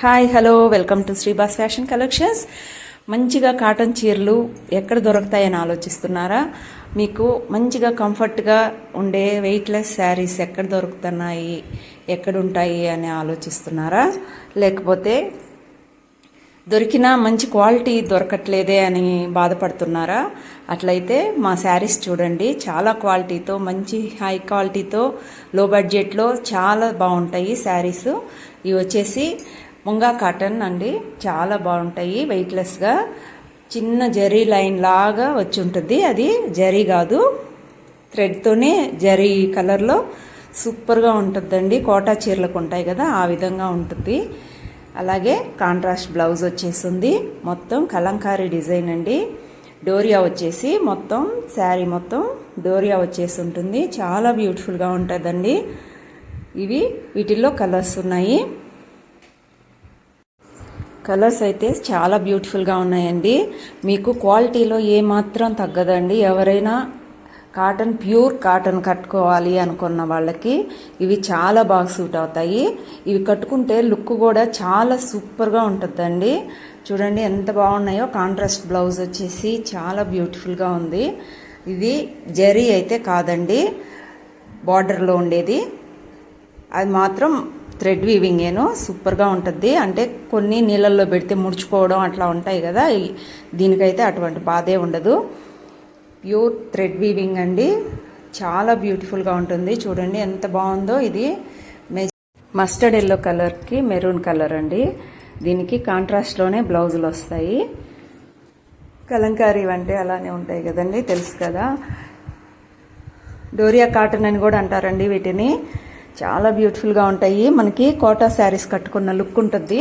Hi hello welcome to శ్రీబాస్ fashion collections. మంచిగా cotton చీరలు ఎక్కడ దొరుకుతాయని ఆలోచిస్తున్నారా? మీకు మంచిగా కంఫర్ట్గా ఉండే వెయిట్లెస్ శారీస్ ఎక్కడ దొరుకుతున్నాయి, ఎక్కడ ఉంటాయి అని ఆలోచిస్తున్నారా? లేకపోతే దొరికినా మంచి క్వాలిటీ దొరకట్లేదే అని బాధపడుతున్నారా? అట్లయితే మా శారీస్ చూడండి, చాలా క్వాలిటీతో, మంచి హై క్వాలిటీతో, లో బడ్జెట్లో చాలా బాగుంటాయి శారీస్. ఇవి వచ్చేసి ముంగా కాటన్ అండి, చాలా బాగుంటాయి. వెయిట్లెస్గా చిన్న జరీ లైన్ లాగా వచ్చి ఉంటుంది. అది జరీ కాదు, థ్రెడ్తోనే జరీ కలర్లో సూపర్గా ఉంటుందండి. కోటా చీరలకు ఉంటాయి కదా, ఆ విధంగా ఉంటుంది. అలాగే కాంట్రాస్ట్ బ్లౌజ్ వచ్చేసింది. మొత్తం కలంకారీ డిజైన్ అండి. డోరియా వచ్చేసి మొత్తం శారీ మొత్తం డోరియా వచ్చేసి ఉంటుంది. చాలా బ్యూటిఫుల్గా ఉంటుందండి. వీటిల్లో కలర్స్ ఉన్నాయి. కలర్స్ అయితే చాలా బ్యూటిఫుల్గా ఉన్నాయండి. మీకు క్వాలిటీలో ఏమాత్రం తగ్గదండి. ఎవరైనా ప్యూర్ కాటన్ కట్టుకోవాలి అనుకున్న వాళ్ళకి ఇవి చాలా బాగా సూట్ అవుతాయి. ఇవి కట్టుకుంటే లుక్ కూడా చాలా సూపర్గా ఉంటుందండి. చూడండి ఎంత బాగున్నాయో. కాంట్రాస్ట్ బ్లౌజ్ వచ్చేసి చాలా బ్యూటిఫుల్గా ఉంది. ఇది జరీ అయితే కాదండి, బార్డర్లో ఉండేది. అది మాత్రం థ్రెడ్ వీవింగేను, సూపర్గా ఉంటుంది. అంటే కొన్ని నీళ్ళల్లో పెడితే ముడుచుకోవడం అట్లా ఉంటాయి కదా, దీనికైతే అటువంటి బాధే ఉండదు. ప్యూర్ థ్రెడ్ వీవింగ్ అండి, చాలా బ్యూటిఫుల్గా ఉంటుంది. చూడండి ఎంత బాగుందో. ఇది మస్టర్డ్ ఎల్లో కలర్కి మెరూన్ కలర్ అండి. దీనికి కాంట్రాస్ట్లోనే బ్లౌజులు వస్తాయి. కలంకారీ అంటే అలానే ఉంటాయి కదండి, తెలుసు కదా. డోరియా కాటన్ అని కూడా అంటారండి వీటిని. చాలా బ్యూటిఫుల్గా ఉంటాయి. మనకి కోటా శారీస్ కట్టుకున్న లుక్ ఉంటుంది.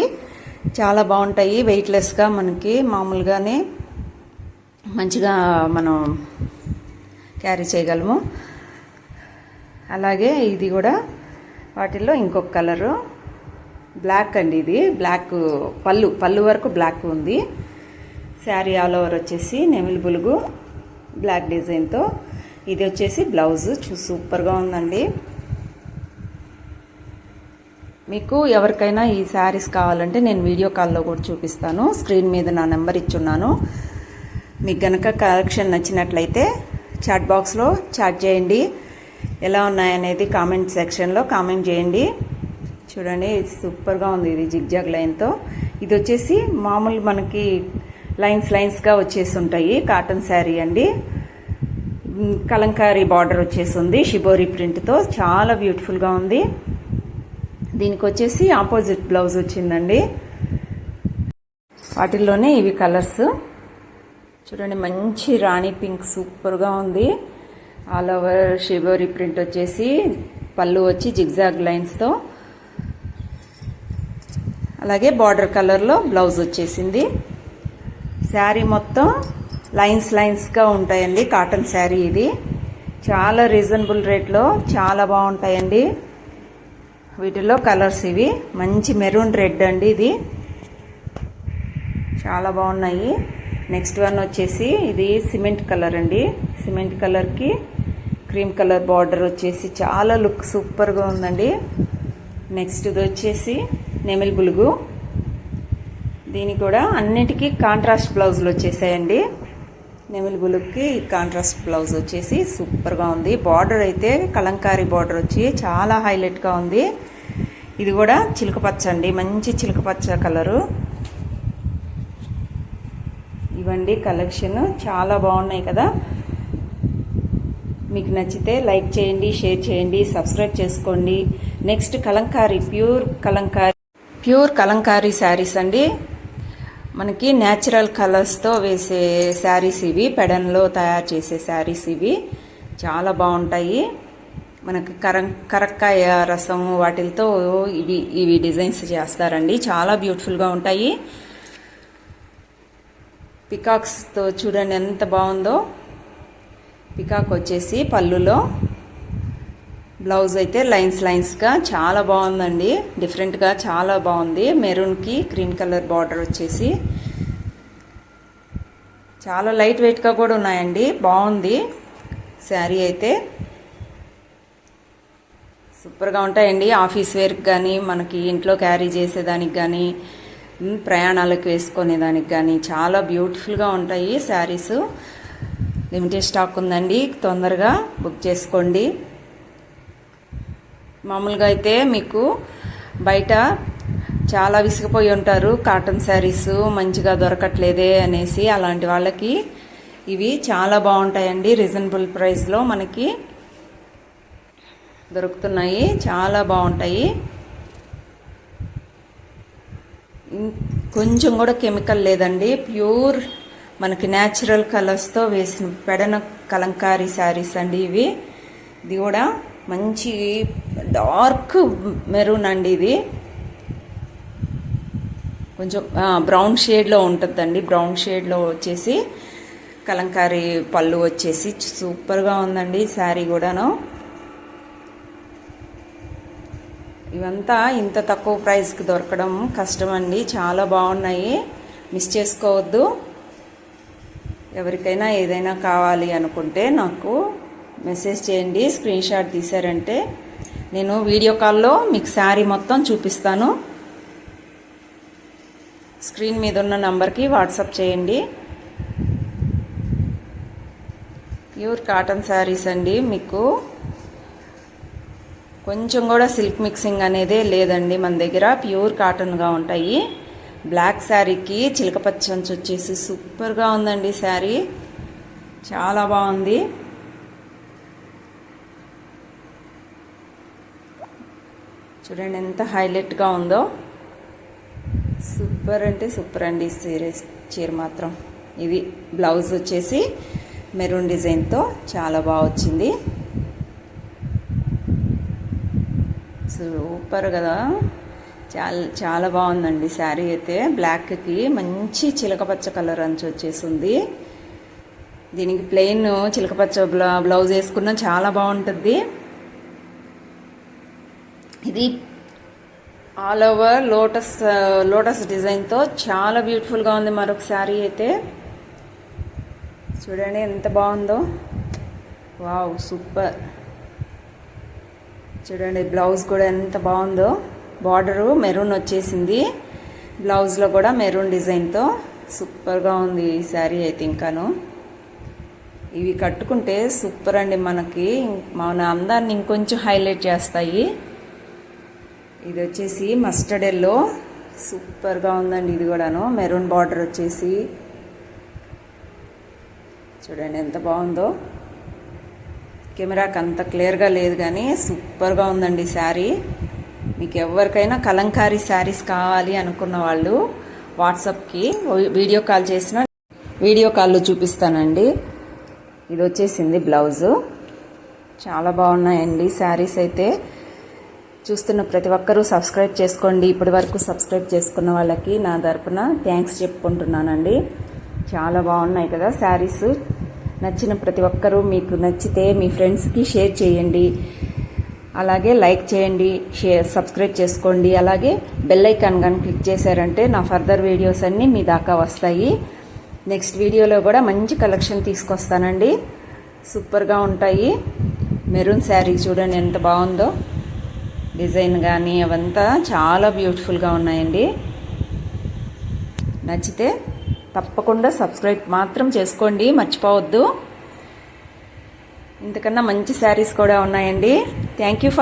చాలా బాగుంటాయి. వెయిట్లెస్గా మనకి మామూలుగానే మంచిగా మనం క్యారీ చేయగలము. అలాగే ఇది కూడా వాటిల్లో ఇంకొక కలరు బ్లాక్ అండి. ఇది బ్లాక్, పళ్ళు వరకు బ్లాక్ ఉంది. శారీ ఆల్ ఓవర్ వచ్చేసి నెమిలి బులుగు బ్లాక్ డిజైన్తో. ఇది వచ్చేసి బ్లౌజ్ సూపర్గా ఉందండి. మీకు ఎవరికైనా ఈ శారీస్ కావాలంటే నేను వీడియో కాల్లో కూడా చూపిస్తాను. స్క్రీన్ మీద నా నెంబర్ ఇచ్చున్నాను. మీకు గనక కలెక్షన్ నచ్చినట్లయితే చాట్ బాక్స్లో చాట్ చేయండి. ఎలా ఉన్నాయనేది కామెంట్ సెక్షన్లో కామెంట్ చేయండి. చూడండి సూపర్గా ఉంది. ఇది జిగ్జాగ్ లైన్తో. ఇది వచ్చేసి మామూలు మనకి లైన్స్గా వచ్చేసి ఉంటాయి. కాటన్ శారీ అండి. కలంకారీ బార్డర్ వచ్చేసి ఉంది షిబోరి ప్రింట్తో. చాలా బ్యూటిఫుల్గా ఉంది. దీనికి వచ్చేసి ఆపోజిట్ బ్లౌజ్ వచ్చిందండి. వాటిల్లోనే ఇవి కలర్స్ చూడండి. మంచి రాణి పింక్ సూపర్గా ఉంది. ఆల్ ఓవర్ షిబోరి ప్రింట్ వచ్చేసి, పళ్ళు వచ్చి జిగ్జాగ్ లైన్స్తో, అలాగే బార్డర్ కలర్లో బ్లౌజ్ వచ్చేసింది. శారీ మొత్తం లైన్స్గా ఉంటాయండి. కాటన్ శారీ ఇది. చాలా రీజనబుల్ రేట్లో చాలా బాగుంటాయండి. వీటిలో కలర్స్ ఇవి. మంచి మెరూన్ రెడ్ అండి. ఇది చాలా బాగున్నాయి. నెక్స్ట్ వన్ వచ్చేసి ఇది సిమెంట్ కలర్ అండి. సిమెంట్ కలర్కి క్రీమ్ కలర్ బార్డర్ వచ్చేసి చాలా లుక్ సూపర్గా ఉందండి. నెక్స్ట్ ఇది వచ్చేసి నెమిలి బులుగు. దీనికి కూడా అన్నిటికీ కాంట్రాస్ట్ బ్లౌజులు వచ్చేసాయండి. నెమిలి బులుగుకి కాంట్రాస్ట్ బ్లౌజ్ వచ్చేసి సూపర్గా ఉంది. బార్డర్ అయితే కలంకారీ బార్డర్ వచ్చి చాలా హైలైట్గా ఉంది. ఇది కూడా చిలుకపచ్చ అండి, మంచి చిలుకపచ్చ కలరు. ఇవండి కలెక్షన్, చాలా బాగున్నాయి కదా. మీకు నచ్చితే లైక్ చేయండి, షేర్ చేయండి, సబ్స్క్రైబ్ చేసుకోండి. నెక్స్ట్ కలంకారీ, ప్యూర్ కలంకారీ శారీస్ అండి. మనకి న్యాచురల్ కలర్స్తో వేసే శారీస్ ఇవి. పెడన్లో తయారు చేసే శారీస్ ఇవి. చాలా బాగుంటాయి. మనకి కరక్కాయ రసం వాటితో ఇవి డిజైన్స్ చేస్తారండి. చాలా బ్యూటిఫుల్గా ఉంటాయి. పికాక్స్తో చూడండి ఎంత బాగుందో. పికాక్ వచ్చేసి పళ్ళులో, బ్లౌజ్ అయితే లైన్స్గా చాలా బాగుందండి. డిఫరెంట్గా చాలా బాగుంది. మెరూన్కి క్రీమ్ కలర్ బార్డర్ వచ్చేసి చాలా లైట్ వెయిట్గా కూడా ఉన్నాయండి. బాగుంది శారీ అయితే. సూపర్గా ఉంటాయండి. ఆఫీస్ వేర్కి కానీ మనకి ఇంట్లో క్యారీ చేసేదానికి కానీ ప్రయాణాలకు వేసుకునేదానికి కానీ చాలా బ్యూటిఫుల్గా ఉంటాయి శారీస్. లిమిటెడ్ స్టాక్ ఉందండి, తొందరగా బుక్ చేసుకోండి. మామూలుగా అయితే మీకు బయట చాలా విసిగిపోయి ఉంటారు, కాటన్ శారీస్ మంచిగా దొరకట్లేదే అనేసి. అలాంటి వాళ్ళకి ఇవి చాలా బాగుంటాయండి. రీజనబుల్ ప్రైస్లో మనకి దొరుకుతున్నాయి, చాలా బాగుంటాయి. కొంచెం కూడా కెమికల్ లేదండి, ప్యూర్ మనకి న్యాచురల్ కలర్స్తో వేసిన పెడన కలంకారీ శారీస్ అండి ఇవి. ఇది కూడా మంచి డార్క్ మెరూన్ అండి, ఇది కొంచెం బ్రౌన్ షేడ్లో ఉంటుందండి. బ్రౌన్ షేడ్లో వచ్చేసి కలంకారీ పళ్ళు వచ్చేసి సూపర్గా ఉందండి శారీ కూడాను. ఇవంతా ఇంత తక్కువ ప్రైస్కి దొరకడం కష్టం అండి, చాలా బాగున్నాయి, మిస్ చేసుకోవద్దు. ఎవరికైనా ఏదైనా కావాలి అనుకుంటే నాకు మెసేజ్ చేయండి, స్క్రీన్ షాట్ తీశారంటే నేను వీడియో కాల్లో మీకు శారీ మొత్తం చూపిస్తాను. స్క్రీన్ మీద ఉన్న నంబర్కి వాట్సాప్ చేయండి. ప్యూర్ కాటన్ శారీస్ అండి, మీకు కొంచెం కూడా సిల్క్ మిక్సింగ్ అనేదే లేదండి మన దగ్గర, ప్యూర్ కాటన్గా ఉంటాయి. బ్లాక్ శారీకి చిలకపచ్చ అంచు వచ్చేసి సూపర్గా ఉందండి శారీ, చాలా బాగుంది. చూడండి ఎంత హైలైట్గా ఉందో, సూపర్ అంటే సూపర్ అండి చీర మాత్రం. ఇది బ్లౌజ్ వచ్చేసి మెరూన్ డిజైన్తో చాలా బాగా వచ్చింది, సూపర్ కదా, చాలా చాలా బాగుందండి శారీ అయితే. బ్లాక్కి మంచి చిలకపచ్చ కలర్ అంచు వచ్చేసింది. దీనికి ప్లెయిన్ చిలకపచ్చ బ్లౌజ్ వేసుకున్నా చాలా బాగుంటుంది. ఇది ఆల్ ఓవర్ లోటస్ డిజైన్తో చాలా బ్యూటిఫుల్గా ఉంది. మరొక శారీ అయితే చూడండి ఎంత బాగుందో, వావ్ సూపర్. చూడండి బ్లౌజ్ కూడా ఎంత బాగుందో, బార్డరు మెరూన్ వచ్చేసింది, బ్లౌజ్లో కూడా మెరూన్ డిజైన్తో సూపర్గా ఉంది ఈ శారీ అయితే. ఇంకాను ఇవి కట్టుకుంటే సూపర్ అండి, మనకి మన అందాన్ని ఇంకొంచెం హైలైట్ చేస్తాయి. ఇది వచ్చేసి మస్టర్డ్ ఎల్లో, సూపర్గా ఉందండి. ఇది కూడాను మెరూన్ బార్డర్ వచ్చేసి చూడండి ఎంత బాగుందో. కెమెరాకి అంత క్లియర్గా లేదు కానీ సూపర్గా ఉందండి శారీ. మీకు ఎవరికైనా కలంకారీ శారీస్ కావాలి అనుకున్న వాళ్ళు వాట్సాప్కి వీడియో కాల్ చేసిన వీడియో కాల్లో చూపిస్తానండి. ఇది వచ్చేసింది బ్లౌజు, చాలా బాగున్నాయండి శారీస్ అయితే. చూస్తున్న ప్రతి ఒక్కరూ సబ్స్క్రైబ్ చేసుకోండి. ఇప్పటి వరకు సబ్స్క్రైబ్ చేసుకున్న వాళ్ళకి నా తరపున థ్యాంక్స్ చెప్పుకుంటున్నానండి. చాలా బాగున్నాయి కదా శారీస్. నచ్చిన ప్రతి ఒక్కరూ మీకు నచ్చితే మీ ఫ్రెండ్స్కి షేర్ చేయండి, అలాగే లైక్ చేయండి, సబ్స్క్రైబ్ చేసుకోండి. అలాగే బెల్ ఐకాన్ కానీ క్లిక్ చేశారంటే నా ఫర్దర్ వీడియోస్ అన్నీ మీ దాకా వస్తాయి. నెక్స్ట్ వీడియోలో కూడా మంచి కలెక్షన్ తీసుకొస్తానండి, సూపర్గా ఉంటాయి. మెరూన్ శారీ చూడండి ఎంత బాగుందో, డిజైన్ కానీ అవంతా చాలా బ్యూటిఫుల్గా ఉన్నాయండి. నచ్చితే తప్పకుండా సబ్స్క్రైబ్ మాత్రం చేసుకోండి, మర్చిపోవద్దు. ఇంతకన్నా మంచి శారీస్ కూడా ఉన్నాయండి. Thank you for